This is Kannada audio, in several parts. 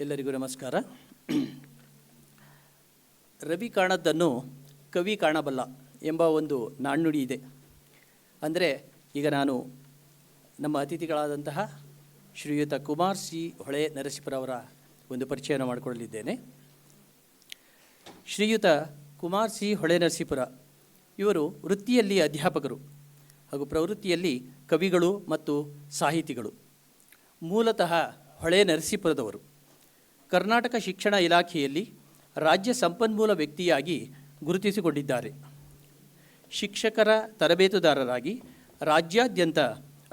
ಎಲ್ಲರಿಗೂ ನಮಸ್ಕಾರ. ರವಿ ಕಾಣದ್ದನ್ನು ಕವಿ ಕಾಣಬಲ್ಲ ಎಂಬ ಒಂದು ನಾಣ್ಣುಡಿ ಇದೆ. ಅಂದರೆ ಈಗ ನಾನು ನಮ್ಮ ಅತಿಥಿಗಳಾದಂತಹ ಶ್ರೀಯುತ ಕುಮಾರ್ ಸಿ ಹೊಳೆ ನರಸೀಪುರ ಅವರ ಒಂದು ಪರಿಚಯವನ್ನು ಮಾಡಿಕೊಳ್ಳಲಿದ್ದೇನೆ. ಶ್ರೀಯುತ ಕುಮಾರ್ ಸಿ ಹೊಳೆ ನರಸೀಪುರ ಇವರು ವೃತ್ತಿಯಲ್ಲಿ ಅಧ್ಯಾಪಕರು ಹಾಗೂ ಪ್ರವೃತ್ತಿಯಲ್ಲಿ ಕವಿಗಳು ಮತ್ತು ಸಾಹಿತಿಗಳು. ಮೂಲತಃ ಹೊಳೆ ನರಸೀಪುರದವರು. ಕರ್ನಾಟಕ ಶಿಕ್ಷಣ ಇಲಾಖೆಯಲ್ಲಿ ರಾಜ್ಯ ಸಂಪನ್ಮೂಲ ವ್ಯಕ್ತಿಯಾಗಿ ಗುರುತಿಸಿಕೊಂಡಿದ್ದಾರೆ. ಶಿಕ್ಷಕರ ತರಬೇತುದಾರರಾಗಿ ರಾಜ್ಯಾದ್ಯಂತ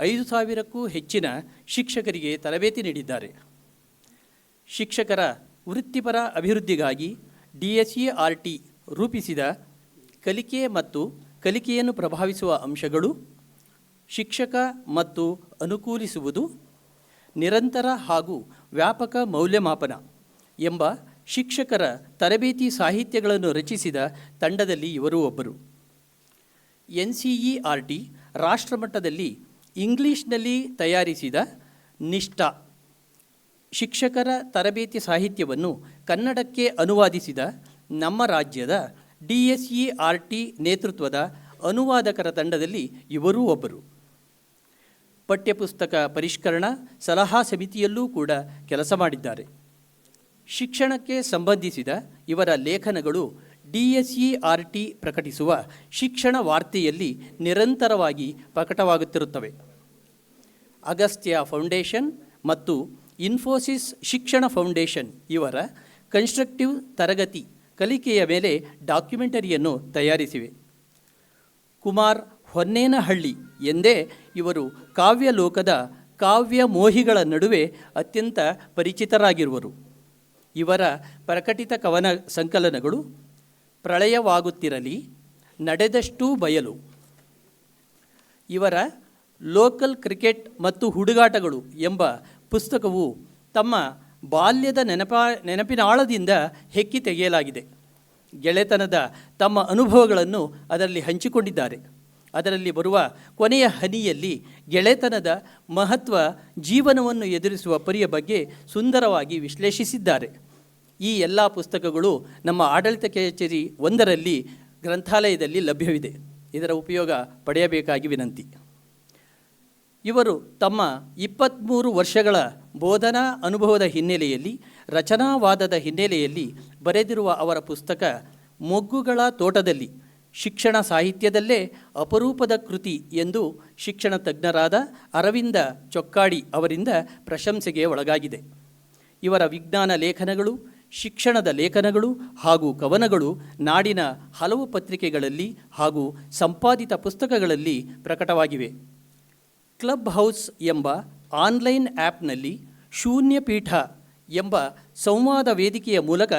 5,000ಕ್ಕೂ ಹೆಚ್ಚಿನ ಶಿಕ್ಷಕರಿಗೆ ತರಬೇತಿ ನೀಡಿದ್ದಾರೆ. ಶಿಕ್ಷಕರ ವೃತ್ತಿಪರ ಅಭಿವೃದ್ಧಿಗಾಗಿ DSERT ರೂಪಿಸಿದ ಕಲಿಕೆ ಮತ್ತು ಕಲಿಕೆಯನ್ನು ಪ್ರಭಾವಿಸುವ ಅಂಶಗಳು, ಶಿಕ್ಷಕ ಮತ್ತು ಅನುಕೂಲಿಸುವುದು, ನಿರಂತರ ಹಾಗೂ ವ್ಯಾಪಕ ಮೌಲ್ಯಮಾಪನ ಎಂಬ ಶಿಕ್ಷಕರ ತರಬೇತಿ ಸಾಹಿತ್ಯಗಳನ್ನು ರಚಿಸಿದ ತಂಡದಲ್ಲಿ ಇವರೂ ಒಬ್ಬರು. NCERT ರಾಷ್ಟ್ರಮಟ್ಟದಲ್ಲಿ ಇಂಗ್ಲೀಷ್ನಲ್ಲಿ ತಯಾರಿಸಿದ ನಿಷ್ಠಾ ಶಿಕ್ಷಕರ ತರಬೇತಿ ಸಾಹಿತ್ಯವನ್ನು ಕನ್ನಡಕ್ಕೆ ಅನುವಾದಿಸಿದ ನಮ್ಮ ರಾಜ್ಯದ DSERT ನೇತೃತ್ವದ ಅನುವಾದಕರ ತಂಡದಲ್ಲಿ ಇವರೂ ಒಬ್ಬರು. ಪಠ್ಯಪುಸ್ತಕ ಪರಿಷ್ಕರಣಾ ಸಲಹಾ ಸಮಿತಿಯಲ್ಲೂ ಕೂಡ ಕೆಲಸ ಮಾಡಿದ್ದಾರೆ. ಶಿಕ್ಷಣಕ್ಕೆ ಸಂಬಂಧಿಸಿದ ಇವರ ಲೇಖನಗಳು DSERT ಪ್ರಕಟಿಸುವ ಶಿಕ್ಷಣ ವಾರ್ತೆಯಲ್ಲಿ ನಿರಂತರವಾಗಿ ಪ್ರಕಟವಾಗುತ್ತಿರುತ್ತವೆ. ಅಗಸ್ತ್ಯ ಫೌಂಡೇಶನ್ ಮತ್ತು ಇನ್ಫೋಸಿಸ್ ಶಿಕ್ಷಣ ಫೌಂಡೇಶನ್ ಇವರ ಕನ್ಸ್ಟ್ರಕ್ಟಿವ್ ತರಗತಿ ಕಲಿಕೆಯ ಮೇಲೆ ಡಾಕ್ಯುಮೆಂಟರಿಯನ್ನು ತಯಾರಿಸಿವೆ. ಕುಮಾರ್ ಹೊನ್ನೇನಹಳ್ಳಿ ಎಂದೇ ಇವರು ಕಾವ್ಯಲೋಕದ ಕಾವ್ಯ ಮೋಹಿಗಳ ನಡುವೆ ಅತ್ಯಂತ ಪರಿಚಿತರಾಗಿರುವರು. ಇವರ ಪ್ರಕಟಿತ ಕವನ ಸಂಕಲನಗಳು ಪ್ರಳಯವಾಗುತ್ತಿರಲಿ, ನಡೆದಷ್ಟೂ ಬಯಲು. ಇವರ ಲೋಕಲ್ ಕ್ರಿಕೆಟ್ ಮತ್ತು ಹುಡುಗಾಟಗಳು ಎಂಬ ಪುಸ್ತಕವು ತಮ್ಮ ಬಾಲ್ಯದ ನೆನಪಿನಾಳದಿಂದ ಹೆಕ್ಕಿ ತೆಗೆಯಲಾಗಿದೆ. ಗೆಳೆತನದ ತಮ್ಮ ಅನುಭವಗಳನ್ನು ಅದರಲ್ಲಿ ಹಂಚಿಕೊಂಡಿದ್ದಾರೆ. ಅದರಲ್ಲಿ ಬರುವ ಕೊನೆಯ ಹನಿಯಲ್ಲಿ ಗೆಳೆತನದ ಮಹತ್ವ, ಜೀವನವನ್ನು ಎದುರಿಸುವ ಪರಿಯ ಬಗ್ಗೆ ಸುಂದರವಾಗಿ ವಿಶ್ಲೇಷಿಸಿದ್ದಾರೆ. ಈ ಎಲ್ಲ ಪುಸ್ತಕಗಳು ನಮ್ಮ ಆಡಳಿತ ಕಚೇರಿ 1ರಲ್ಲಿ ಗ್ರಂಥಾಲಯದಲ್ಲಿ ಲಭ್ಯವಿದೆ. ಇದರ ಉಪಯೋಗ ಪಡೆಯಬೇಕಾಗಿ ವಿನಂತಿ. ಇವರು ತಮ್ಮ 23 ವರ್ಷಗಳ ಬೋಧನಾ ಅನುಭವದ ಹಿನ್ನೆಲೆಯಲ್ಲಿ, ರಚನಾವಾದದ ಹಿನ್ನೆಲೆಯಲ್ಲಿ ಬರೆದಿರುವ ಅವರ ಪುಸ್ತಕ ಮೊಗ್ಗುಗಳ ತೋಟದಲ್ಲಿ ಶಿಕ್ಷಣ ಸಾಹಿತ್ಯದಲ್ಲೇ ಅಪರೂಪದ ಕೃತಿ ಎಂದು ಶಿಕ್ಷಣ ತಜ್ಞರಾದ ಅರವಿಂದ ಚೊಕ್ಕಾಡಿ ಅವರಿಂದ ಪ್ರಶಂಸೆಗೆ ಒಳಗಾಗಿದೆ. ಇವರ ವಿಜ್ಞಾನ ಲೇಖನಗಳು, ಶಿಕ್ಷಣದ ಲೇಖನಗಳು ಹಾಗೂ ಕವನಗಳು ನಾಡಿನ ಹಲವು ಪತ್ರಿಕೆಗಳಲ್ಲಿ ಹಾಗೂ ಸಂಪಾದಿತ ಪುಸ್ತಕಗಳಲ್ಲಿ ಪ್ರಕಟವಾಗಿವೆ. ಕ್ಲಬ್ ಹೌಸ್ ಎಂಬ ಆನ್ಲೈನ್ ಆ್ಯಪ್ನಲ್ಲಿ ಶೂನ್ಯಪೀಠ ಎಂಬ ಸಂವಾದ ವೇದಿಕೆಯ ಮೂಲಕ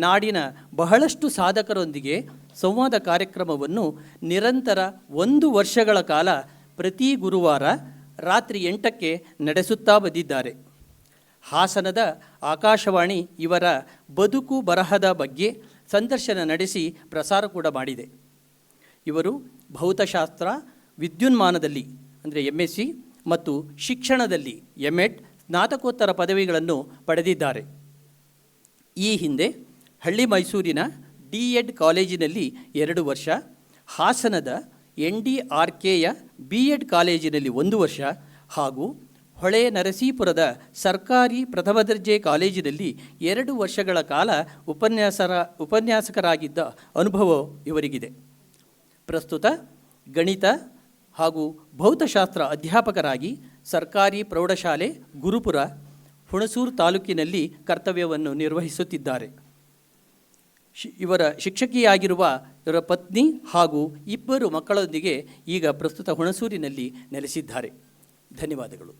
ನಾಡಿನ ಬಹಳಷ್ಟು ಸಾಧಕರೊಂದಿಗೆ ಸಂವಾದ ಕಾರ್ಯಕ್ರಮವನ್ನು ನಿರಂತರ 1 ವರ್ಷಗಳ ಕಾಲ ಪ್ರತಿ ಗುರುವಾರ ರಾತ್ರಿ 8ಕ್ಕೆ ನಡೆಸುತ್ತಾ ಬಂದಿದ್ದಾರೆ. ಹಾಸನದ ಆಕಾಶವಾಣಿ ಇವರ ಬದುಕು ಬರಹದ ಬಗ್ಗೆ ಸಂದರ್ಶನ ನಡೆಸಿ ಪ್ರಸಾರ ಕೂಡ ಮಾಡಿದೆ. ಇವರು ಭೌತಶಾಸ್ತ್ರ, ವಿದ್ಯುನ್ಮಾನದಲ್ಲಿ ಅಂದರೆ MSc ಮತ್ತು ಶಿಕ್ಷಣದಲ್ಲಿ M.Ed ಸ್ನಾತಕೋತ್ತರ ಪದವಿಗಳನ್ನು ಪಡೆದಿದ್ದಾರೆ. ಈ ಹಿಂದೆ ಹಳ್ಳಿ ಮೈಸೂರಿನ D.Ed ಕಾಲೇಜಿನಲ್ಲಿ 2 ವರ್ಷ, ಹಾಸನದ NDRKಯ B.Ed ಕಾಲೇಜಿನಲ್ಲಿ 1 ವರ್ಷ ಹಾಗೂ ಹೊಳೆ ನರಸೀಪುರದ ಸರ್ಕಾರಿ ಪ್ರಥಮ ದರ್ಜೆ ಕಾಲೇಜಿನಲ್ಲಿ 2 ವರ್ಷಗಳ ಕಾಲ ಉಪನ್ಯಾಸಕರಾಗಿದ್ದ ಅನುಭವ ಇವರಿಗಿದೆ. ಪ್ರಸ್ತುತ ಗಣಿತ ಹಾಗೂ ಭೌತಶಾಸ್ತ್ರ ಅಧ್ಯಾಪಕರಾಗಿ ಸರ್ಕಾರಿ ಪ್ರೌಢಶಾಲೆ ಗುರುಪುರ, ಹುಣಸೂರು ತಾಲೂಕಿನಲ್ಲಿ ಕರ್ತವ್ಯವನ್ನು ನಿರ್ವಹಿಸುತ್ತಿದ್ದಾರೆ. ಇವರ ಶಿಕ್ಷಕಿಯಾಗಿರುವ ಇವರ ಪತ್ನಿ ಹಾಗೂ 2 ಮಕ್ಕಳೊಂದಿಗೆ ಈಗ ಪ್ರಸ್ತುತ ಹುಣಸೂರಿನಲ್ಲಿ ನೆಲೆಸಿದ್ದಾರೆ. ಧನ್ಯವಾದಗಳು.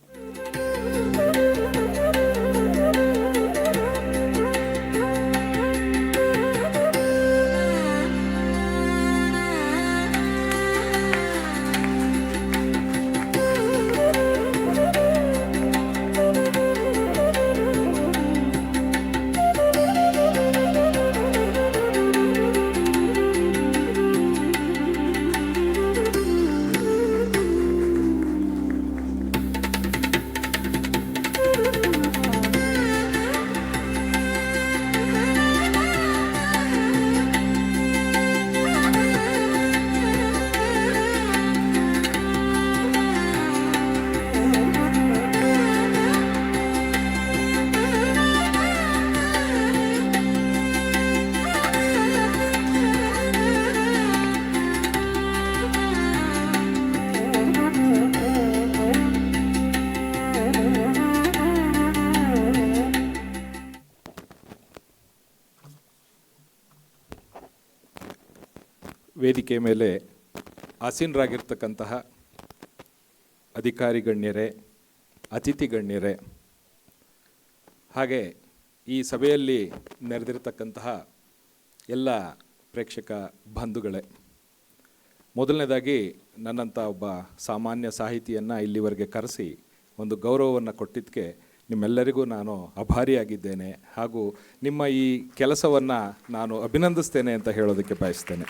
ವೇದಿಕೆ ಮೇಲೆ ಆಸೀನರಾಗಿರ್ತಕ್ಕಂತಹ ಅಧಿಕಾರಿ ಗಣ್ಯರೇ, ಅತಿಥಿ ಗಣ್ಯರೇ, ಹಾಗೆ ಈ ಸಭೆಯಲ್ಲಿ ನೆರೆದಿರತಕ್ಕಂತಹ ಎಲ್ಲ ಪ್ರೇಕ್ಷಕ ಬಂಧುಗಳೇ, ಮೊದಲನೇದಾಗಿ ನನ್ನಂಥ ಒಬ್ಬ ಸಾಮಾನ್ಯ ಸಾಹಿತಿಯನ್ನು ಇಲ್ಲಿವರೆಗೆ ಕರೆಸಿ ಒಂದು ಗೌರವವನ್ನು ಕೊಟ್ಟಿದ್ದಕ್ಕೆ ನಿಮ್ಮೆಲ್ಲರಿಗೂ ನಾನು ಆಭಾರಿಯಾಗಿದ್ದೇನೆ ಹಾಗೂ ನಿಮ್ಮ ಈ ಕೆಲಸವನ್ನು ನಾನು ಅಭಿನಂದಿಸ್ತೇನೆ ಅಂತ ಹೇಳೋದಕ್ಕೆ ಬಯಸ್ತೇನೆ.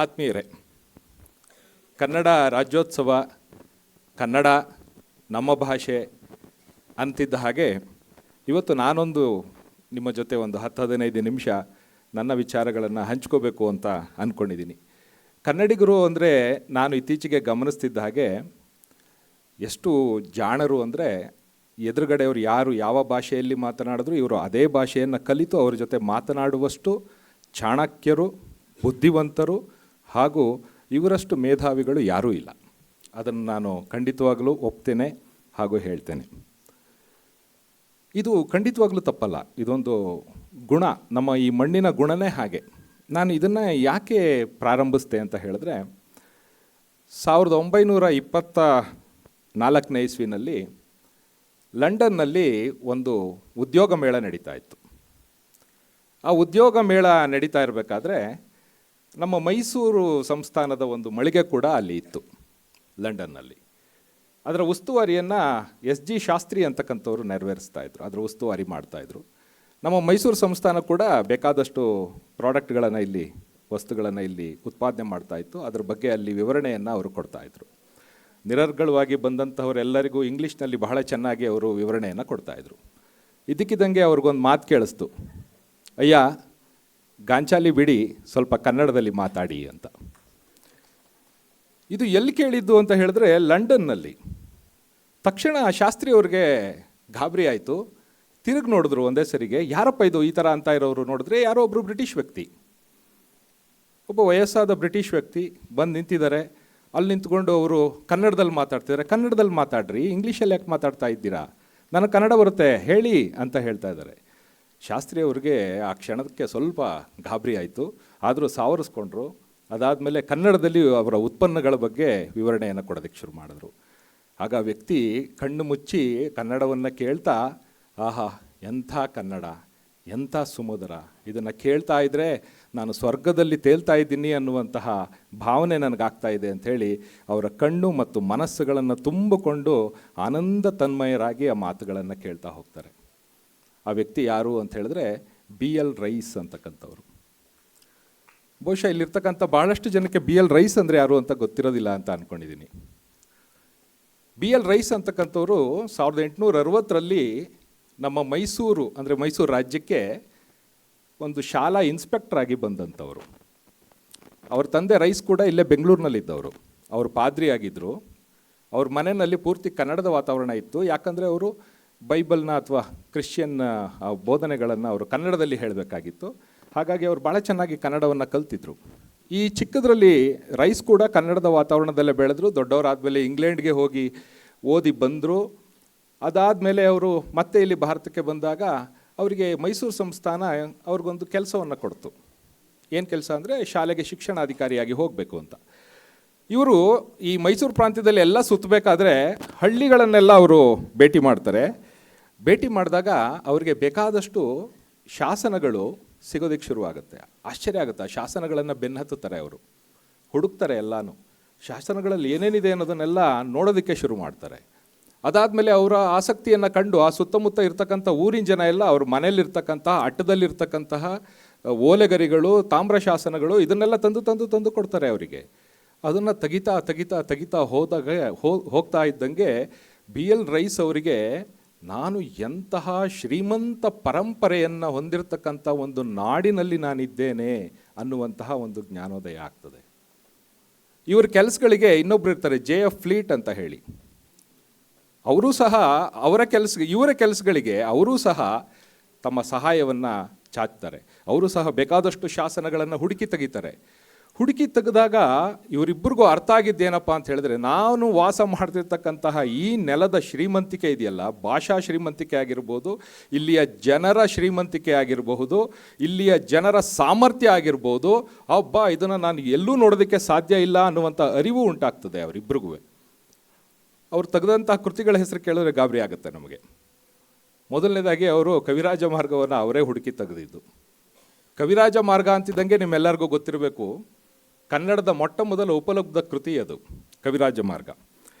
ಆತ್ಮೀಯರೇ, ಕನ್ನಡ ರಾಜ್ಯೋತ್ಸವ, ಕನ್ನಡ ನಮ್ಮ ಭಾಷೆ ಅಂತಿದ್ದ ಹಾಗೆ ಇವತ್ತು ನಾನೊಂದು ನಿಮ್ಮ ಜೊತೆ ಒಂದು 10-15 ನಿಮಿಷ ನನ್ನ ವಿಚಾರಗಳನ್ನು ಹಂಚ್ಕೋಬೇಕು ಅಂತ ಅಂದ್ಕೊಂಡಿದ್ದೀನಿ. ಕನ್ನಡಿಗರು ಅಂದರೆ ನಾನು ಇತ್ತೀಚೆಗೆ ಗಮನಿಸ್ತಿದ್ದ ಹಾಗೆ ಎಷ್ಟು ಜಾಣರು ಅಂದರೆ, ಎದುರುಗಡೆಯವರು ಯಾರು ಯಾವ ಭಾಷೆಯಲ್ಲಿ ಮಾತನಾಡಿದ್ರು ಇವರು ಅದೇ ಭಾಷೆಯನ್ನು ಕಲಿತು ಅವ್ರ ಜೊತೆ ಮಾತನಾಡುವಷ್ಟು ಚಾಣಕ್ಯರು, ಬುದ್ಧಿವಂತರು ಹಾಗೂ ಇವರಷ್ಟು ಮೇಧಾವಿಗಳು ಯಾರೂ ಇಲ್ಲ. ಅದನ್ನು ನಾನು ಖಂಡಿತವಾಗಲೂ ಒಪ್ತೇನೆ ಹಾಗೂ ಹೇಳ್ತೇನೆ. ಇದು ಖಂಡಿತವಾಗ್ಲೂ ತಪ್ಪಲ್ಲ, ಇದೊಂದು ಗುಣ, ನಮ್ಮ ಈ ಮಣ್ಣಿನ ಗುಣನೇ ಹಾಗೆ. ನಾನು ಇದನ್ನು ಯಾಕೆ ಪ್ರಾರಂಭಿಸ್ತೆ ಅಂತ ಹೇಳಿದ್ರೆ, 1924ನೇ ಇಸ್ವಿನಲ್ಲಿ ಲಂಡನ್ನಲ್ಲಿ ಒಂದು ಉದ್ಯೋಗ ಮೇಳ ನಡೀತಾ ಇತ್ತು. ಆ ಉದ್ಯೋಗ ಮೇಳ ನಡೀತಾ ಇರಬೇಕಾದ್ರೆ ನಮ್ಮ ಮೈಸೂರು ಸಂಸ್ಥಾನದ ಒಂದು ಮಳಿಗೆ ಕೂಡ ಅಲ್ಲಿ ಇತ್ತು ಲಂಡನ್ನಲ್ಲಿ. ಅದರ ಉಸ್ತುವಾರಿಯನ್ನು SG ಶಾಸ್ತ್ರಿ ಅಂತಕ್ಕಂಥವ್ರು ನೆರವೇರಿಸ್ತಾ ಇದ್ರು, ಅದರ ಉಸ್ತುವಾರಿ ಮಾಡ್ತಾಯಿದ್ರು. ನಮ್ಮ ಮೈಸೂರು ಸಂಸ್ಥಾನ ಕೂಡ ಬೇಕಾದಷ್ಟು ಪ್ರಾಡಕ್ಟ್ಗಳನ್ನು ಇಲ್ಲಿ, ವಸ್ತುಗಳನ್ನು ಇಲ್ಲಿ ಉತ್ಪಾದನೆ ಮಾಡ್ತಾಯಿತ್ತು. ಅದ್ರ ಬಗ್ಗೆ ಅಲ್ಲಿ ವಿವರಣೆಯನ್ನು ಅವರು ಕೊಡ್ತಾಯಿದ್ರು. ನಿರರ್ಗಳವಾಗಿ ಬಂದಂಥವರೆಲ್ಲರಿಗೂ ಇಂಗ್ಲೀಷ್ನಲ್ಲಿ ಬಹಳ ಚೆನ್ನಾಗಿ ಅವರು ವಿವರಣೆಯನ್ನು ಕೊಡ್ತಾಯಿದ್ರು. ಇದಕ್ಕಿದ್ದಂಗೆ ಅವ್ರಿಗೊಂದು ಮಾತು ಕೇಳಿಸ್ತು, ಅಯ್ಯ ಗಾಂಚಾಲಿ ಬಿಡಿ, ಸ್ವಲ್ಪ ಕನ್ನಡದಲ್ಲಿ ಮಾತಾಡಿ ಅಂತ. ಇದು ಎಲ್ಲಿ ಕೇಳಿದ್ದು ಅಂತ ಹೇಳಿದ್ರೆ ಲಂಡನ್ನಲ್ಲಿ. ತಕ್ಷಣ ಶಾಸ್ತ್ರಿ ಅವ್ರಿಗೆ ಗಾಬರಿ ಆಯಿತು. ತಿರುಗಿ ನೋಡಿದ್ರು ಒಂದೇ ಸರಿಗೆ, ಯಾರಪ್ಪ ಇದು ಈ ಥರ ಅಂತ ಇರೋರು. ನೋಡಿದ್ರೆ ಯಾರೋ ಒಬ್ಬರು ಬ್ರಿಟಿಷ್ ವ್ಯಕ್ತಿ, ಒಬ್ಬ ವಯಸ್ಸಾದ ಬ್ರಿಟಿಷ್ ವ್ಯಕ್ತಿ ಬಂದು ನಿಂತಿದ್ದಾರೆ. ಅಲ್ಲಿ ನಿಂತ್ಕೊಂಡು ಅವರು ಕನ್ನಡದಲ್ಲಿ ಮಾತಾಡ್ತಿದ್ದಾರೆ. ಕನ್ನಡದಲ್ಲಿ ಮಾತಾಡ್ರಿ, ಇಂಗ್ಲೀಷಲ್ಲಿ ಯಾಕೆ ಮಾತಾಡ್ತಾ ಇದ್ದೀರಾ, ನನಗೆ ಕನ್ನಡ ಬರುತ್ತೆ ಹೇಳಿ ಅಂತ ಹೇಳ್ತಾ ಇದ್ದಾರೆ. ಶಾಸ್ತ್ರಿ ಅವ್ರಿಗೆ ಆ ಕ್ಷಣಕ್ಕೆ ಸ್ವಲ್ಪ ಗಾಬರಿ ಆಯಿತು, ಆದರೂ ಸಾವರಿಸ್ಕೊಂಡ್ರು. ಅದಾದಮೇಲೆ ಕನ್ನಡದಲ್ಲಿ ಅವರ ಉತ್ಪನ್ನಗಳ ಬಗ್ಗೆ ವಿವರಣೆಯನ್ನು ಕೊಡೋದಕ್ಕೆ ಶುರು ಮಾಡಿದ್ರು. ಆಗ ಆ ವ್ಯಕ್ತಿ ಕಣ್ಣು ಮುಚ್ಚಿ ಕನ್ನಡವನ್ನು ಕೇಳ್ತಾ, ಆಹಾ ಎಂಥ ಕನ್ನಡ, ಎಂಥ ಸುಮಧುರ, ಇದನ್ನು ಕೇಳ್ತಾ ಇದ್ದರೆ ನಾನು ಸ್ವರ್ಗದಲ್ಲಿ ತೇಲ್ತಾ ಇದ್ದೀನಿ ಅನ್ನುವಂತಹ ಭಾವನೆ ನನಗಾಗ್ತಾ ಇದೆ ಅಂಥೇಳಿ ಅವರ ಕಣ್ಣು ಮತ್ತು ಮನಸ್ಸುಗಳನ್ನು ತುಂಬಿಕೊಂಡು ಆನಂದ ತನ್ಮಯರಾಗಿ ಆ ಮಾತುಗಳನ್ನು ಕೇಳ್ತಾ ಹೋಗ್ತಾರೆ. ಆ ವ್ಯಕ್ತಿ ಯಾರು ಅಂತ ಹೇಳಿದ್ರೆ BL ರೈಸ್ ಅಂತಕ್ಕಂಥವ್ರು. ಬಹುಶಃ ಇಲ್ಲಿರ್ತಕ್ಕಂಥ ಭಾಳಷ್ಟು ಜನಕ್ಕೆ BL ರೈಸ್ ಅಂದರೆ ಯಾರು ಅಂತ ಗೊತ್ತಿರೋದಿಲ್ಲ ಅಂತ ಅಂದ್ಕೊಂಡಿದ್ದೀನಿ. BL ರೈಸ್ ಅಂತಕ್ಕಂಥವ್ರು 1860ರಲ್ಲಿ ನಮ್ಮ ಮೈಸೂರು ಅಂದರೆ ಮೈಸೂರು ರಾಜ್ಯಕ್ಕೆ ಒಂದು ಶಾಲಾ ಇನ್ಸ್ಪೆಕ್ಟರ್ ಆಗಿ ಬಂದಂಥವ್ರು. ಅವ್ರ ತಂದೆ ರೈಸ್ ಕೂಡ ಇಲ್ಲೇ ಬೆಂಗಳೂರಿನಲ್ಲಿದ್ದವರು. ಅವರು ಪಾದ್ರಿ ಆಗಿದ್ದರು. ಅವ್ರ ಮನೆಯಲ್ಲಿ ಪೂರ್ತಿ ಕನ್ನಡದ ವಾತಾವರಣ ಇತ್ತು. ಯಾಕಂದರೆ ಅವರು ಬೈಬಲ್ನ ಅಥವಾ ಕ್ರಿಶ್ಚಿಯನ್ ಬೋಧನೆಗಳನ್ನು ಅವರು ಕನ್ನಡದಲ್ಲಿ ಹೇಳಬೇಕಾಗಿತ್ತು. ಹಾಗಾಗಿ ಅವರು ಭಾಳ ಚೆನ್ನಾಗಿ ಕನ್ನಡವನ್ನು ಕಲ್ತಿದ್ರು. ಈ ಚಿಕ್ಕದ್ರಲ್ಲಿ ರೈಸ್ ಕೂಡ ಕನ್ನಡದ ವಾತಾವರಣದಲ್ಲೇ ಬೆಳೆದ್ರು. ದೊಡ್ಡವರಾದಮೇಲೆ ಇಂಗ್ಲೆಂಡ್ಗೆ ಹೋಗಿ ಓದಿ ಬಂದರು. ಅದಾದಮೇಲೆ ಅವರು ಮತ್ತೆ ಇಲ್ಲಿ ಭಾರತಕ್ಕೆ ಬಂದಾಗ ಅವರಿಗೆ ಮೈಸೂರು ಸಂಸ್ಥಾನ ಅವ್ರಿಗೊಂದು ಕೆಲಸವನ್ನು ಕೊಡ್ತು. ಏನು ಕೆಲಸ ಅಂದರೆ ಶಾಲೆಗೆ ಶಿಕ್ಷಣಾಧಿಕಾರಿಯಾಗಿ ಹೋಗಬೇಕು ಅಂತ. ಇವರು ಈ ಮೈಸೂರು ಪ್ರಾಂತ್ಯದಲ್ಲಿ ಎಲ್ಲ ಸುತ್ತಬೇಕಾದ್ರೆ ಹಳ್ಳಿಗಳನ್ನೆಲ್ಲ ಅವರು ಭೇಟಿ ಮಾಡ್ತಾರೆ. ಭೇಟಿ ಮಾಡಿದಾಗ ಅವರಿಗೆ ಬೇಕಾದಷ್ಟು ಶಾಸನಗಳು ಸಿಗೋದಕ್ಕೆ ಶುರುವಾಗುತ್ತೆ. ಆಶ್ಚರ್ಯ ಆಗುತ್ತೆ. ಆ ಶಾಸನಗಳನ್ನು ಬೆನ್ನತ್ತುತ್ತಾರೆ, ಅವರು ಹುಡುಕ್ತಾರೆ ಎಲ್ಲನೂ. ಶಾಸನಗಳಲ್ಲಿ ಏನೇನಿದೆ ಅನ್ನೋದನ್ನೆಲ್ಲ ನೋಡೋದಕ್ಕೆ ಶುರು ಮಾಡ್ತಾರೆ. ಅದಾದಮೇಲೆ ಅವರ ಆಸಕ್ತಿಯನ್ನು ಕಂಡು ಆ ಸುತ್ತಮುತ್ತ ಇರ್ತಕ್ಕಂಥ ಊರಿನ ಜನ ಎಲ್ಲ ಅವ್ರ ಮನೆಯಲ್ಲಿರ್ತಕ್ಕಂತಹ ಅಟ್ಟದಲ್ಲಿರ್ತಕ್ಕಂತಹ ಓಲೆಗರಿಗಳು, ತಾಮ್ರ ಶಾಸನಗಳು ಇದನ್ನೆಲ್ಲ ತಂದು ಕೊಡ್ತಾರೆ ಅವರಿಗೆ. ಅದನ್ನು ತೆಗಿತಾ ಹೋಗ್ತಾ ಇದ್ದಂಗೆ BL ರೈಸ್ ಅವರಿಗೆ ನಾನು ಎಂತಹ ಶ್ರೀಮಂತ ಪರಂಪರೆಯನ್ನು ಹೊಂದಿರತಕ್ಕಂಥ ಒಂದು ನಾಡಿನಲ್ಲಿ ನಾನಿದ್ದೇನೆ ಅನ್ನುವಂತಹ ಒಂದು ಜ್ಞಾನೋದಯ ಆಗ್ತದೆ. ಇವ್ರ ಕೆಲಸಗಳಿಗೆ ಇನ್ನೊಬ್ರು ಇರ್ತಾರೆ, JF ಫ್ಲೀಟ್ ಅಂತ ಹೇಳಿ. ಅವರೂ ಸಹ ಇವರ ಕೆಲಸಗಳಿಗೆ ಅವರೂ ಸಹ ತಮ್ಮ ಸಹಾಯವನ್ನು ಚಾಚ್ತಾರೆ. ಅವರು ಸಹ ಬೇಕಾದಷ್ಟು ಶಾಸನಗಳನ್ನು ಹುಡುಕಿ ತೆಗಿತಾರೆ. ಹುಡುಕಿ ತೆಗೆದಾಗ ಇವರಿಬ್ಬರಿಗೂ ಅರ್ಥ ಆಗಿದ್ದೇನಪ್ಪ ಅಂತ ಹೇಳಿದ್ರೆ, ನಾನು ವಾಸ ಮಾಡ್ತಿರ್ತಕ್ಕಂತಹ ಈ ನೆಲದ ಶ್ರೀಮಂತಿಕೆ ಇದೆಯಲ್ಲ, ಭಾಷಾ ಶ್ರೀಮಂತಿಕೆ ಆಗಿರ್ಬೋದು, ಇಲ್ಲಿಯ ಜನರ ಶ್ರೀಮಂತಿಕೆ ಆಗಿರಬಹುದು, ಇಲ್ಲಿಯ ಜನರ ಸಾಮರ್ಥ್ಯ ಆಗಿರ್ಬೋದು, ಅಬ್ಬಾ ಇದನ್ನು ನಾನು ಎಲ್ಲೂ ನೋಡೋದಕ್ಕೆ ಸಾಧ್ಯ ಇಲ್ಲ ಅನ್ನುವಂಥ ಅರಿವು ಉಂಟಾಗ್ತದೆ ಅವರಿಬ್ಬರಿಗೂ. ಅವ್ರು ತೆಗೆದಂತಹ ಕೃತಿಗಳ ಹೆಸರು ಕೇಳಿದ್ರೆ ಗಾಬರಿ ಆಗುತ್ತೆ ನಮಗೆ. ಮೊದಲನೇದಾಗಿ ಅವರು ಕವಿರಾಜ ಮಾರ್ಗವನ್ನು ಅವರೇ ಹುಡುಕಿ ತೆಗೆದಿದ್ದು. ಕವಿರಾಜ ಮಾರ್ಗ ಅಂತಿದ್ದಂಗೆ ನಿಮ್ಮೆಲ್ಲರಿಗೂ ಗೊತ್ತಿರಬೇಕು, ಕನ್ನಡದ ಮೊಟ್ಟ ಮೊದಲ ಉಪಲಬ್ಧ ಕೃತಿ ಅದು ಕವಿರಾಜ ಮಾರ್ಗ.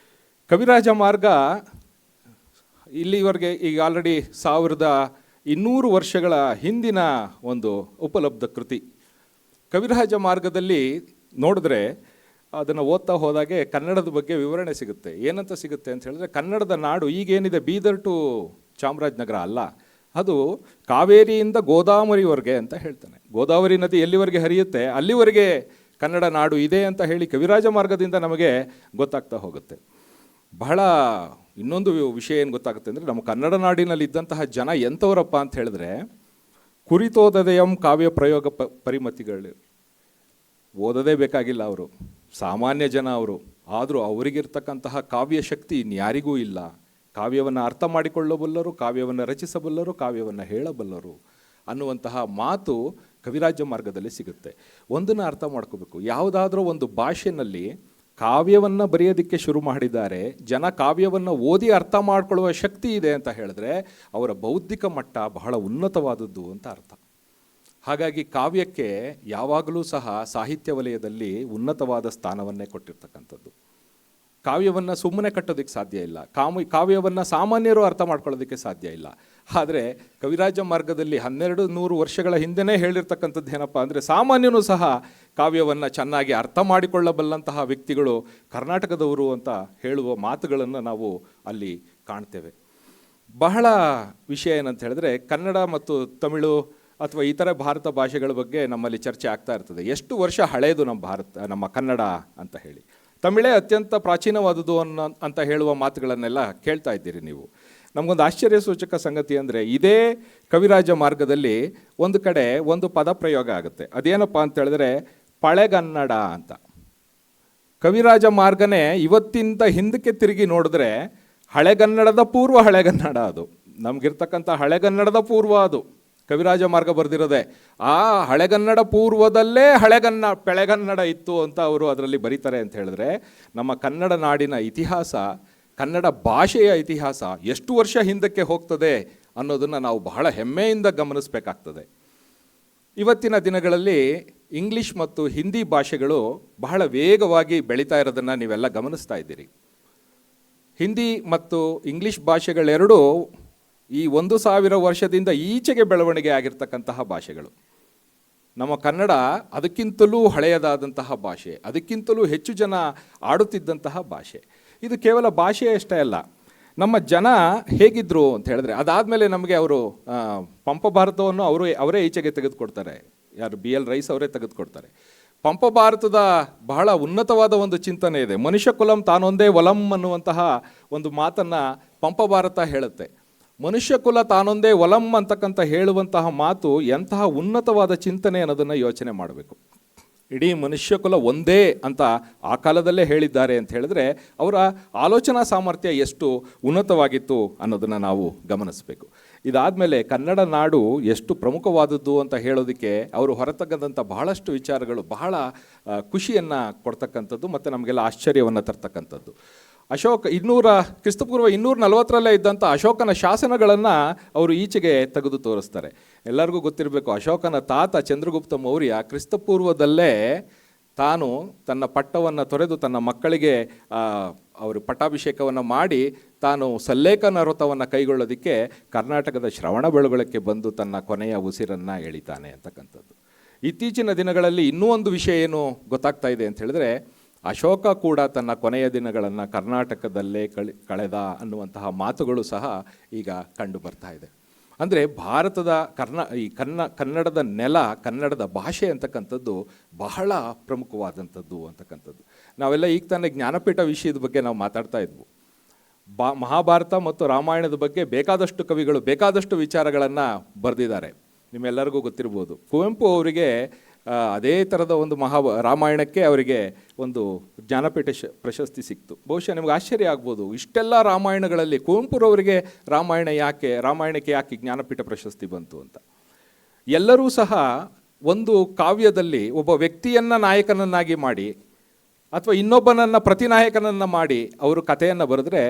ಕವಿರಾಜ ಮಾರ್ಗ ಇಲ್ಲಿವರೆಗೆ ಈಗ ಆಲ್ರೆಡಿ 1200 ವರ್ಷಗಳ ಹಿಂದಿನ ಒಂದು ಉಪಲಬ್ಧ ಕೃತಿ. ಕವಿರಾಜ ಮಾರ್ಗದಲ್ಲಿ ನೋಡಿದ್ರೆ ಅದನ್ನು ಓದ್ತಾ ಹೋದಾಗೆ ಕನ್ನಡದ ಬಗ್ಗೆ ವಿವರಣೆ ಸಿಗುತ್ತೆ. ಏನಂತ ಸಿಗುತ್ತೆ ಅಂತ ಹೇಳಿದ್ರೆ, ಕನ್ನಡದ ನಾಡು ಈಗೇನಿದೆ ಬೀದರ್ ಟು ಚಾಮರಾಜನಗರ ಅಲ್ಲ, ಅದು ಕಾವೇರಿಯಿಂದ ಗೋದಾವರಿವರೆಗೆ ಅಂತ ಹೇಳ್ತಾನೆ. ಗೋದಾವರಿ ನದಿ ಎಲ್ಲಿವರೆಗೆ ಹರಿಯುತ್ತೆ ಅಲ್ಲಿವರೆಗೆ ಕನ್ನಡ ನಾಡು ಇದೆ ಅಂತ ಹೇಳಿ ಕವಿರಾಜ ಮಾರ್ಗದಿಂದ ನಮಗೆ ಗೊತ್ತಾಗ್ತಾ ಹೋಗುತ್ತೆ. ಬಹಳ ಇನ್ನೊಂದು ವಿಷಯ ಏನು ಗೊತ್ತಾಗುತ್ತೆ ಅಂದರೆ, ನಮ್ಮ ಕನ್ನಡ ನಾಡಿನಲ್ಲಿ ಇದ್ದಂತಹ ಜನ ಎಂಥವರಪ್ಪ ಅಂತ ಹೇಳಿದ್ರೆ, ಕುರಿತೋದದೆಯಂ ಕಾವ್ಯ ಪ್ರಯೋಗ ಪರಿಮತಿಗಳು ಓದದೇ ಬೇಕಾಗಿಲ್ಲ, ಅವರು ಸಾಮಾನ್ಯ ಜನ ಅವರು. ಆದರೂ ಅವರಿಗಿರ್ತಕ್ಕಂತಹ ಕಾವ್ಯ ಶಕ್ತಿ ಇನ್ಯಾರಿಗೂ ಇಲ್ಲ. ಕಾವ್ಯವನ್ನು ಅರ್ಥ ಮಾಡಿಕೊಳ್ಳಬಲ್ಲರು, ಕಾವ್ಯವನ್ನು ರಚಿಸಬಲ್ಲರು, ಕಾವ್ಯವನ್ನು ಹೇಳಬಲ್ಲರು ಅನ್ನುವಂತಹ ಮಾತು ಕವಿರಾಜ ಮಾರ್ಗದಲ್ಲಿ ಸಿಗುತ್ತೆ. ಒಂದನ್ನು ಅರ್ಥ ಮಾಡ್ಕೋಬೇಕು, ಯಾವುದಾದ್ರೂ ಒಂದು ಭಾಷೆಯಲ್ಲಿ ಕಾವ್ಯವನ್ನು ಬರೆಯೋದಕ್ಕೆ ಶುರು ಮಾಡಿದ್ದಾರೆ, ಜನ ಕಾವ್ಯವನ್ನು ಓದಿ ಅರ್ಥ ಮಾಡ್ಕೊಳ್ಳುವ ಶಕ್ತಿ ಇದೆ ಅಂತ ಹೇಳಿದ್ರೆ ಅವರ ಬೌದ್ಧಿಕ ಮಟ್ಟ ಬಹಳ ಉನ್ನತವಾದದ್ದು ಅಂತ ಅರ್ಥ. ಹಾಗಾಗಿ ಕಾವ್ಯಕ್ಕೆ ಯಾವಾಗಲೂ ಸಹ ಸಾಹಿತ್ಯ ವಲಯದಲ್ಲಿ ಉನ್ನತವಾದ ಸ್ಥಾನವನ್ನೇ ಕೊಟ್ಟಿರ್ತಕ್ಕಂಥದ್ದು. ಕಾವ್ಯವನ್ನು ಸುಮ್ಮನೆ ಕಟ್ಟೋದಕ್ಕೆ ಸಾಧ್ಯ ಇಲ್ಲ, ಕಾವ್ಯವನ್ನು ಸಾಮಾನ್ಯರು ಅರ್ಥ ಮಾಡ್ಕೊಳ್ಳೋದಕ್ಕೆ ಸಾಧ್ಯ ಇಲ್ಲ. ಆದರೆ ಕವಿರಾಜ ಮಾರ್ಗದಲ್ಲಿ 1200 ವರ್ಷಗಳ ಹಿಂದೆನೇ ಹೇಳಿರ್ತಕ್ಕಂಥದ್ದು ಏನಪ್ಪ ಅಂದರೆ, ಸಾಮಾನ್ಯನೂ ಸಹ ಕಾವ್ಯವನ್ನು ಚೆನ್ನಾಗಿ ಅರ್ಥ ಮಾಡಿಕೊಳ್ಳಬಲ್ಲಂತಹ ವ್ಯಕ್ತಿಗಳು ಕರ್ನಾಟಕದವರು ಅಂತ ಹೇಳುವ ಮಾತುಗಳನ್ನು ನಾವು ಅಲ್ಲಿ ಕಾಣ್ತೇವೆ. ಬಹಳ ವಿಷಯ ಏನಂತ ಹೇಳಿದ್ರೆ, ಕನ್ನಡ ಮತ್ತು ತಮಿಳು ಅಥವಾ ಇತರ ಭಾರತ ಭಾಷೆಗಳ ಬಗ್ಗೆ ನಮ್ಮಲ್ಲಿ ಚರ್ಚೆ ಆಗ್ತಾ ಇರ್ತದೆ. ಎಷ್ಟು ವರ್ಷ ಹಳೆಯದು ನಮ್ಮ ಕನ್ನಡ ಅಂತ ಹೇಳಿ. ತಮಿಳೇ ಅತ್ಯಂತ ಪ್ರಾಚೀನವಾದುದು ಅಂತ ಹೇಳುವ ಮಾತುಗಳನ್ನೆಲ್ಲ ಕೇಳ್ತಾ ಇದ್ದೀರಿ ನೀವು. ನಮಗೊಂದು ಆಶ್ಚರ್ಯ ಸೂಚಕ ಸಂಗತಿ ಅಂದರೆ, ಇದೇ ಕವಿರಾಜ ಮಾರ್ಗದಲ್ಲಿ ಒಂದು ಕಡೆ ಒಂದು ಪದ ಪ್ರಯೋಗ ಆಗುತ್ತೆ. ಅದೇನಪ್ಪ ಅಂತ ಹೇಳಿದ್ರೆ ಪಳೆಗನ್ನಡ ಅಂತ. ಕವಿರಾಜ ಮಾರ್ಗನೇ ಇವತ್ತಿಂದ ಹಿಂದಕ್ಕೆ ತಿರುಗಿ ನೋಡಿದ್ರೆ ಹಳೆಗನ್ನಡದ ಪೂರ್ವ ಹಳೆಗನ್ನಡ ಅದು. ನಮಗಿರ್ತಕ್ಕಂಥ ಹಳೆಗನ್ನಡದ ಪೂರ್ವ ಅದು ಕವಿರಾಜ ಮಾರ್ಗ ಬರೆದಿರೋದೆ. ಆ ಹಳೆಗನ್ನಡ ಪೂರ್ವದಲ್ಲೇ ಪೆಳೆಗನ್ನಡ ಇತ್ತು ಅಂತ ಅವರು ಅದರಲ್ಲಿ ಬರೀತಾರೆ ಅಂತ ಹೇಳಿದ್ರೆ, ನಮ್ಮ ಕನ್ನಡ ನಾಡಿನ ಇತಿಹಾಸ, ಕನ್ನಡ ಭಾಷೆಯ ಇತಿಹಾಸ ಎಷ್ಟು ವರ್ಷ ಹಿಂದಕ್ಕೆ ಹೋಗ್ತದೆ ಅನ್ನೋದನ್ನು ನಾವು ಬಹಳ ಹೆಮ್ಮೆಯಿಂದ ಗಮನಿಸಬೇಕಾಗ್ತದೆ. ಇವತ್ತಿನ ದಿನಗಳಲ್ಲಿ ಇಂಗ್ಲೀಷ್ ಮತ್ತು ಹಿಂದಿ ಭಾಷೆಗಳು ಬಹಳ ವೇಗವಾಗಿ ಬೆಳೀತಾ ಇರೋದನ್ನು ನೀವೆಲ್ಲ ಗಮನಿಸ್ತಾ ಇದ್ದೀರಿ. ಹಿಂದಿ ಮತ್ತು ಇಂಗ್ಲೀಷ್ ಭಾಷೆಗಳೆರಡೂ ಈ 1000 ವರ್ಷದಿಂದ ಈಚೆಗೆ ಬೆಳವಣಿಗೆ ಆಗಿರ್ತಕ್ಕಂತಹ ಭಾಷೆಗಳು. ನಮ್ಮ ಕನ್ನಡ ಅದಕ್ಕಿಂತಲೂ ಹಳೆಯದಾದಂತಹ ಭಾಷೆ, ಅದಕ್ಕಿಂತಲೂ ಹೆಚ್ಚು ಜನ ಆಡುತ್ತಿದ್ದಂತಹ ಭಾಷೆ. ಇದು ಕೇವಲ ಭಾಷೆ ಅಷ್ಟೇ ಅಲ್ಲ, ನಮ್ಮ ಜನ ಹೇಗಿದ್ರು ಅಂತ ಹೇಳಿದ್ರೆ, ಅದಾದಮೇಲೆ ನಮಗೆ ಅವರು ಪಂಪ ಭಾರತವನ್ನು ಅವರೇ ಈಚೆಗೆ ತೆಗೆದುಕೊಡ್ತಾರೆ. ಯಾರು BL ರೈಸ್ ಅವರೇ ತೆಗೆದುಕೊಡ್ತಾರೆ. ಪಂಪ ಭಾರತದ ಬಹಳ ಉನ್ನತವಾದ ಒಂದು ಚಿಂತನೆ ಇದೆ. ಮನುಷ್ಯ ಕುಲಂ ತಾನೊಂದೇ ಒಲಂ ಅನ್ನುವಂತಹ ಒಂದು ಮಾತನ್ನು ಪಂಪ ಭಾರತ ಹೇಳುತ್ತೆ. ಮನುಷ್ಯ ಕುಲ ತಾನೊಂದೇ ಒಲಂ ಅಂತಕ್ಕಂಥ ಹೇಳುವಂತಹ ಮಾತು ಎಂತಹ ಉನ್ನತವಾದ ಚಿಂತನೆ ಅನ್ನೋದನ್ನು ಯೋಚನೆ ಮಾಡಬೇಕು. ಇಡೀ ಮನುಷ್ಯ ಕುಲ ಒಂದೇ ಅಂತ ಆ ಕಾಲದಲ್ಲೇ ಹೇಳಿದ್ದಾರೆ ಅಂತ ಹೇಳಿದ್ರೆ, ಅವರ ಆಲೋಚನಾ ಸಾಮರ್ಥ್ಯ ಎಷ್ಟು ಉನ್ನತವಾಗಿತ್ತು ಅನ್ನೋದನ್ನು ನಾವು ಗಮನಿಸಬೇಕು. ಇದಾದಮೇಲೆ ಕನ್ನಡ ನಾಡು ಎಷ್ಟು ಪ್ರಮುಖವಾದದ್ದು ಅಂತ ಹೇಳೋದಕ್ಕೆ ಅವರು ಹೊರತಕ್ಕಂಥ ಬಹಳಷ್ಟು ವಿಚಾರಗಳು ಬಹಳ ಖುಷಿಯನ್ನು ಕೊಡ್ತಕ್ಕಂಥದ್ದು ಮತ್ತು ನಮಗೆಲ್ಲ ಆಶ್ಚರ್ಯವನ್ನು ತರ್ತಕ್ಕಂಥದ್ದು. ಕ್ರಿಸ್ತಪೂರ್ವ 240ರಲ್ಲೇ ಇದ್ದಂಥ ಅಶೋಕನ ಶಾಸನಗಳನ್ನು ಅವರು ಈಚೆಗೆ ತೆಗೆದು ತೋರಿಸ್ತಾರೆ. ಎಲ್ಲರಿಗೂ ಗೊತ್ತಿರಬೇಕು, ಅಶೋಕನ ತಾತ ಚಂದ್ರಗುಪ್ತ ಮೌರ್ಯ ಕ್ರಿಸ್ತಪೂರ್ವದಲ್ಲೇ ತಾನು ತನ್ನ ಪಟ್ಟವನ್ನು ತೊರೆದು ತನ್ನ ಮಕ್ಕಳಿಗೆ ಅವರು ಪಟ್ಟಾಭಿಷೇಕವನ್ನು ಮಾಡಿ ತಾನು ಸಲ್ಲೇಖನ ವ್ರತವನ್ನು ಕೈಗೊಳ್ಳೋದಕ್ಕೆ ಕರ್ನಾಟಕದ ಶ್ರವಣಬೆಳಗೊಳಕ್ಕೆ ಬಂದು ತನ್ನ ಕೊನೆಯ ಉಸಿರನ್ನು ಎಳಿತಾನೆ ಅಂತಕ್ಕಂಥದ್ದು. ಇತ್ತೀಚಿನ ದಿನಗಳಲ್ಲಿ ಇನ್ನೂ ಒಂದು ವಿಷಯ ಏನು ಗೊತ್ತಾಗ್ತಾ ಇದೆ ಅಂತ ಹೇಳಿದ್ರೆ, ಅಶೋಕ ಕೂಡ ತನ್ನ ಕೊನೆಯ ದಿನಗಳನ್ನು ಕರ್ನಾಟಕದಲ್ಲೇ ಕಳೆದ ಅನ್ನುವಂತಹ ಮಾತುಗಳು ಸಹ ಈಗ ಕಂಡು ಬರ್ತಾ ಇದೆ. ಅಂದರೆ ಭಾರತದ ಕನ್ನಡದ ನೆಲ, ಕನ್ನಡದ ಭಾಷೆ ಅಂತಕ್ಕಂಥದ್ದು ಬಹಳ ಪ್ರಮುಖವಾದಂಥದ್ದು ಅಂತಕ್ಕಂಥದ್ದು. ನಾವೆಲ್ಲ ಈಗ ತಾನೇ ಜ್ಞಾನಪೀಠ ವಿಷಯದ ಬಗ್ಗೆ ನಾವು ಮಾತಾಡ್ತಾ ಇದ್ವು. ಮಹಾಭಾರತ ಮತ್ತು ರಾಮಾಯಣದ ಬಗ್ಗೆ ಬೇಕಾದಷ್ಟು ಕವಿಗಳು ಬೇಕಾದಷ್ಟು ವಿಚಾರಗಳನ್ನು ಬರೆದಿದ್ದಾರೆ. ನಿಮ್ಮೆಲ್ಲರಿಗೂ ಗೊತ್ತಿರ್ಬೋದು. ಕುವೆಂಪು ಅವರಿಗೆ ಅದೇ ಥರದ ಒಂದು ರಾಮಾಯಣಕ್ಕೆ ಅವರಿಗೆ ಒಂದು ಜ್ಞಾನಪೀಠ ಪ್ರಶಸ್ತಿ ಸಿಕ್ತು. ಬಹುಶಃ ನಿಮ್ಗೆ ಆಶ್ಚರ್ಯ ಆಗ್ಬೋದು, ಇಷ್ಟೆಲ್ಲ ರಾಮಾಯಣಗಳಲ್ಲಿ ಕುವೆಂಪುರವರಿಗೆ ರಾಮಾಯಣಕ್ಕೆ ಯಾಕೆ ಜ್ಞಾನಪೀಠ ಪ್ರಶಸ್ತಿ ಬಂತು ಅಂತ. ಎಲ್ಲರೂ ಸಹ ಒಂದು ಕಾವ್ಯದಲ್ಲಿ ಒಬ್ಬ ವ್ಯಕ್ತಿಯನ್ನು ನಾಯಕನನ್ನಾಗಿ ಮಾಡಿ ಅಥವಾ ಇನ್ನೊಬ್ಬನನ್ನು ಪ್ರತಿನಾಯಕನನ್ನು ಮಾಡಿ ಅವರು ಕಥೆಯನ್ನು ಬರೆದ್ರೆ,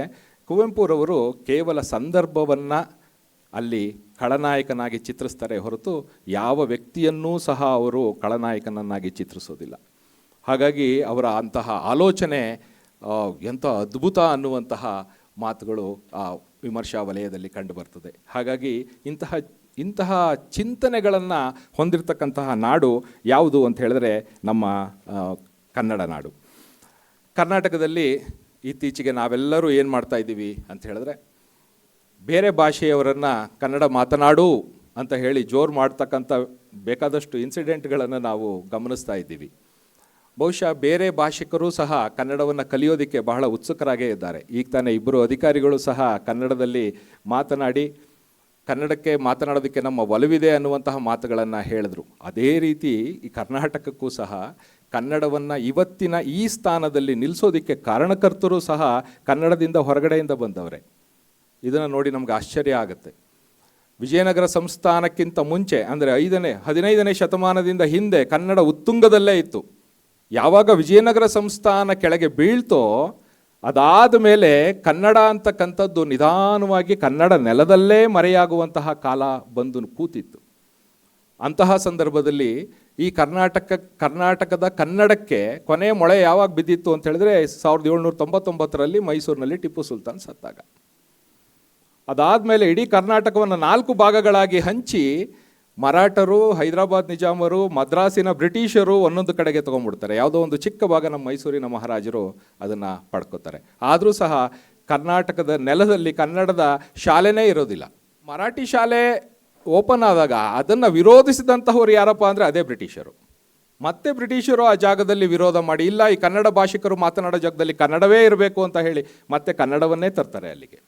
ಕುವೆಂಪುರವರು ಕೇವಲ ಸಂದರ್ಭವನ್ನು ಅಲ್ಲಿ ಖಳನಾಯಕನಾಗಿ ಚಿತ್ರಿಸ್ತಾರೆ ಹೊರತು ಯಾವ ವ್ಯಕ್ತಿಯನ್ನೂ ಸಹ ಅವರು ಖಳನಾಯಕನನ್ನಾಗಿ ಚಿತ್ರಿಸೋದಿಲ್ಲ. ಹಾಗಾಗಿ ಅವರ ಅಂತಹ ಆಲೋಚನೆ ಎಂಥ ಅದ್ಭುತ ಅನ್ನುವಂತಹ ಮಾತುಗಳು ಆ ವಿಮರ್ಶಾ ವಲಯದಲ್ಲಿ ಕಂಡುಬರ್ತದೆ. ಹಾಗಾಗಿ ಇಂತಹ ಚಿಂತನೆಗಳನ್ನು ಹೊಂದಿರತಕ್ಕಂತಹ ನಾಡು ಯಾವುದು ಅಂತ ಹೇಳಿದ್ರೆ ನಮ್ಮ ಕನ್ನಡ ನಾಡು. ಕರ್ನಾಟಕದಲ್ಲಿ ಇತ್ತೀಚೆಗೆ ನಾವೆಲ್ಲರೂ ಏನು ಮಾಡ್ತಾ ಇದ್ದೀವಿ ಅಂತ ಹೇಳಿದ್ರೆ, ಬೇರೆ ಭಾಷೆಯವರನ್ನು ಕನ್ನಡ ಮಾತನಾಡು ಅಂತ ಹೇಳಿ ಜೋರು ಮಾಡ್ತಕ್ಕಂಥ ಬೇಕಾದಷ್ಟು ಇನ್ಸಿಡೆಂಟ್ಗಳನ್ನು ನಾವು ಗಮನಿಸ್ತಾ ಇದ್ದೀವಿ. ಬಹುಶಃ ಬೇರೆ ಭಾಷಿಕರು ಸಹ ಕನ್ನಡವನ್ನು ಕಲಿಯೋದಕ್ಕೆ ಬಹಳ ಉತ್ಸುಕರಾಗೇ ಇದ್ದಾರೆ. ಈಗ ತಾನೇ ಇಬ್ಬರು ಅಧಿಕಾರಿಗಳು ಸಹ ಕನ್ನಡದಲ್ಲಿ ಮಾತನಾಡಿ ಕನ್ನಡಕ್ಕೆ ಮಾತನಾಡೋದಕ್ಕೆ ನಮ್ಮ ಒಲವಿದೆ ಅನ್ನುವಂತಹ ಮಾತುಗಳನ್ನು ಹೇಳಿದ್ರು. ಅದೇ ರೀತಿ ಈ ಕರ್ನಾಟಕಕ್ಕೂ ಸಹ ಕನ್ನಡವನ್ನು ಇವತ್ತಿನ ಈ ಸ್ಥಾನದಲ್ಲಿ ನಿಲ್ಲಿಸೋದಕ್ಕೆ ಕಾರಣಕರ್ತರು ಸಹ ಕನ್ನಡದಿಂದ ಹೊರಗಡೆಯಿಂದ ಬಂದವರೇ. ಇದನ್ನು ನೋಡಿ ನಮ್ಗೆ ಆಶ್ಚರ್ಯ ಆಗುತ್ತೆ. ವಿಜಯನಗರ ಸಂಸ್ಥಾನಕ್ಕಿಂತ ಮುಂಚೆ ಅಂದರೆ 15ನೇ ಶತಮಾನದಿಂದ ಹಿಂದೆ ಕನ್ನಡ ಉತ್ತುಂಗದಲ್ಲೇ ಇತ್ತು. ಯಾವಾಗ ವಿಜಯನಗರ ಸಂಸ್ಥಾನ ಕೆಳಗೆ ಬೀಳ್ತೋ ಅದಾದ ಮೇಲೆ ಕನ್ನಡ ಅಂತಕ್ಕಂಥದ್ದು ನಿಧಾನವಾಗಿ ಕನ್ನಡ ನೆಲದಲ್ಲೇ ಮರೆಯಾಗುವಂತಹ ಕಾಲ ಬಂದು ಕೂತಿತ್ತು. ಅಂತಹ ಸಂದರ್ಭದಲ್ಲಿ ಈ ಕರ್ನಾಟಕದ ಕನ್ನಡಕ್ಕೆ ಕೊನೆ ಮೊಳೆ ಯಾವಾಗ ಬಿದ್ದಿತ್ತು ಅಂತ ಹೇಳಿದ್ರೆ 1799ರಲ್ಲಿ ಮೈಸೂರಿನಲ್ಲಿ ಟಿಪ್ಪು ಸುಲ್ತಾನ್ ಸತ್ತಾಗ. ಅದಾದಮೇಲೆ ಇಡೀ ಕರ್ನಾಟಕವನ್ನು 4 ಭಾಗಗಳಾಗಿ ಹಂಚಿ ಮರಾಠರು, ಹೈದರಾಬಾದ್ ನಿಜಾಮರು, ಮದ್ರಾಸಿನ ಬ್ರಿಟಿಷರು ಒಂದೊಂದು ಕಡೆಗೆ ತೊಗೊಂಡ್ಬಿಡ್ತಾರೆ. ಯಾವುದೋ ಒಂದು ಚಿಕ್ಕ ಭಾಗ ನಮ್ಮ ಮೈಸೂರಿನ ಮಹಾರಾಜರು ಅದನ್ನು ಪಡ್ಕೋತಾರೆ. ಆದರೂ ಸಹ ಕರ್ನಾಟಕದ ನೆಲದಲ್ಲಿ ಕನ್ನಡದ ಶಾಲೆನೇ ಇರೋದಿಲ್ಲ. ಮರಾಠಿ ಶಾಲೆ ಓಪನ್ ಆದಾಗ ಅದನ್ನು ವಿರೋಧಿಸಿದಂತಹವ್ರು ಯಾರಪ್ಪ ಅಂದರೆ ಅದೇ ಬ್ರಿಟಿಷರು. ಮತ್ತೆ ಬ್ರಿಟಿಷರು ಆ ಜಾಗದಲ್ಲಿ ವಿರೋಧ ಮಾಡಿ, ಇಲ್ಲ ಈ ಕನ್ನಡ ಭಾಷಿಕರು ಮಾತನಾಡೋ ಜಾಗದಲ್ಲಿ ಕನ್ನಡವೇ ಇರಬೇಕು ಅಂತ ಹೇಳಿ ಮತ್ತೆ ಕನ್ನಡವನ್ನೇ ತರ್ತಾರೆ ಅಲ್ಲಿಗೆ.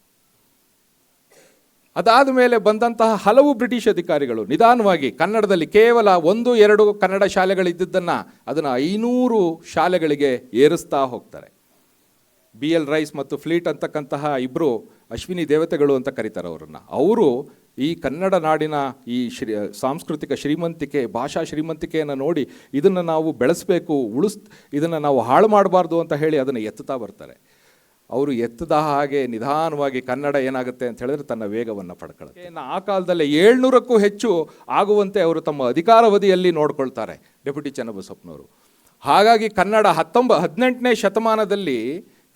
ಅದಾದ ಮೇಲೆ ಬಂದಂತಹ ಹಲವು ಬ್ರಿಟಿಷ್ ಅಧಿಕಾರಿಗಳು ನಿಧಾನವಾಗಿ ಕನ್ನಡದಲ್ಲಿ ಕೇವಲ 1-2 ಕನ್ನಡ ಶಾಲೆಗಳಿದ್ದನ್ನು ಅದನ್ನು 500 ಶಾಲೆಗಳಿಗೆ ಏರಿಸ್ತಾ ಹೋಗ್ತಾರೆ. BL ರೈಸ್ ಮತ್ತು ಫ್ಲೀಟ್ ಅಂತಕ್ಕಂತಹ ಇಬ್ಬರು ಅಶ್ವಿನಿ ದೇವತೆಗಳು ಅಂತ ಕರೀತಾರೆ ಅವರನ್ನು. ಅವರು ಈ ಕನ್ನಡ ನಾಡಿನ ಈ ಸಾಂಸ್ಕೃತಿಕ ಶ್ರೀಮಂತಿಕೆ, ಭಾಷಾ ಶ್ರೀಮಂತಿಕೆಯನ್ನು ನೋಡಿ ಇದನ್ನು ನಾವು ಬೆಳೆಸಬೇಕು, ಇದನ್ನು ನಾವು ಹಾಳು ಮಾಡಬಾರ್ದು ಅಂತ ಹೇಳಿ ಅದನ್ನು ಎತ್ತುತ್ತಾ ಬರ್ತಾರೆ. ಅವರು ಎತ್ತದ ಹಾಗೆ ನಿಧಾನವಾಗಿ ಕನ್ನಡ ಏನಾಗುತ್ತೆ ಅಂತ ಹೇಳಿದ್ರೆ ತನ್ನ ವೇಗವನ್ನು ಪಡ್ಕೊಳ್ಳುತ್ತೆ. ಆ ಕಾಲದಲ್ಲೇ 700ಕ್ಕೂ ಹೆಚ್ಚು ಆಗುವಂತೆ ಅವರು ತಮ್ಮ ಅಧಿಕಾರಾವಧಿಯಲ್ಲಿ ನೋಡ್ಕೊಳ್ತಾರೆ ಡೆಪ್ಯೂಟಿ ಚನ್ನಬಸಪ್ಪನವರು. ಹಾಗಾಗಿ ಕನ್ನಡ 18ನೇ ಶತಮಾನದಲ್ಲಿ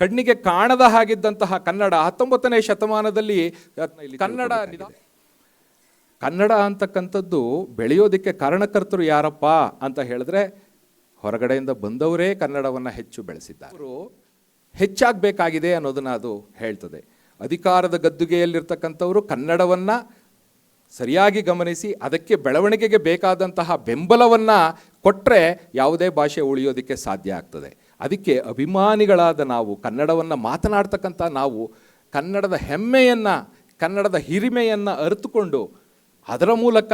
ಕಣ್ಣಿಗೆ ಕಾಣದ ಹಾಗಿದ್ದಂತಹ ಕನ್ನಡ 19ನೇ ಶತಮಾನದಲ್ಲಿ ಕನ್ನಡ ಅಂತಕ್ಕಂಥದ್ದು ಬೆಳೆಯೋದಕ್ಕೆ ಕಾರಣಕರ್ತರು ಯಾರಪ್ಪ ಅಂತ ಹೇಳಿದ್ರೆ ಹೊರಗಡೆಯಿಂದ ಬಂದವರೇ ಕನ್ನಡವನ್ನು ಹೆಚ್ಚು ಬೆಳೆಸಿದ್ದಾರೆ. ಅವರು ಹೆಚ್ಚಾಗಬೇಕಾಗಿದೆ ಅನ್ನೋದನ್ನು ಅದು ಹೇಳ್ತದೆ. ಅಧಿಕಾರದ ಗದ್ದುಗೆಯಲ್ಲಿರ್ತಕ್ಕಂಥವರು ಕನ್ನಡವನ್ನು ಸರಿಯಾಗಿ ಗಮನಿಸಿ ಅದಕ್ಕೆ ಬೆಳವಣಿಗೆಗೆ ಬೇಕಾದಂತಹ ಬೆಂಬಲವನ್ನು ಕೊಟ್ಟರೆ ಯಾವುದೇ ಭಾಷೆ ಉಳಿಯೋದಕ್ಕೆ ಸಾಧ್ಯ ಆಗ್ತದೆ. ಅದಕ್ಕೆ ಅಭಿಮಾನಿಗಳಾದ ನಾವು, ಕನ್ನಡವನ್ನು ಮಾತನಾಡ್ತಕ್ಕಂಥ ನಾವು ಕನ್ನಡದ ಹೆಮ್ಮೆಯನ್ನು, ಕನ್ನಡದ ಹಿರಿಮೆಯನ್ನು ಅರಿತುಕೊಂಡು ಅದರ ಮೂಲಕ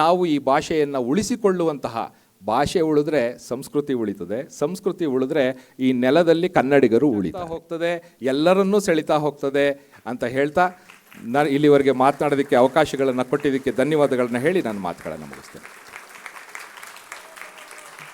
ನಾವು ಈ ಭಾಷೆಯನ್ನು ಉಳಿಸಿಕೊಳ್ಳುವಂತಹ, ಭಾಷೆ ಉಳಿದ್ರೆ ಸಂಸ್ಕೃತಿ ಉಳಿತದೆ, ಸಂಸ್ಕೃತಿ ಉಳಿದ್ರೆ ಈ ನೆಲದಲ್ಲಿ ಕನ್ನಡಿಗರು ಉಳಿತಾ ಹೋಗ್ತದೆ, ಎಲ್ಲರನ್ನೂ ಸೆಳಿತಾ ಹೋಗ್ತದೆ ಅಂತ ಹೇಳ್ತಾ ನಾನು ಇಲ್ಲಿವರೆಗೆ ಮಾತನಾಡೋದಕ್ಕೆ ಅವಕಾಶಗಳನ್ನು ಕೊಟ್ಟಿದ್ದಕ್ಕೆ ಧನ್ಯವಾದಗಳನ್ನ ಹೇಳಿ ನಾನು ಮಾತುಗಳನ್ನು ಮುಗಿಸ್ತೇನೆ.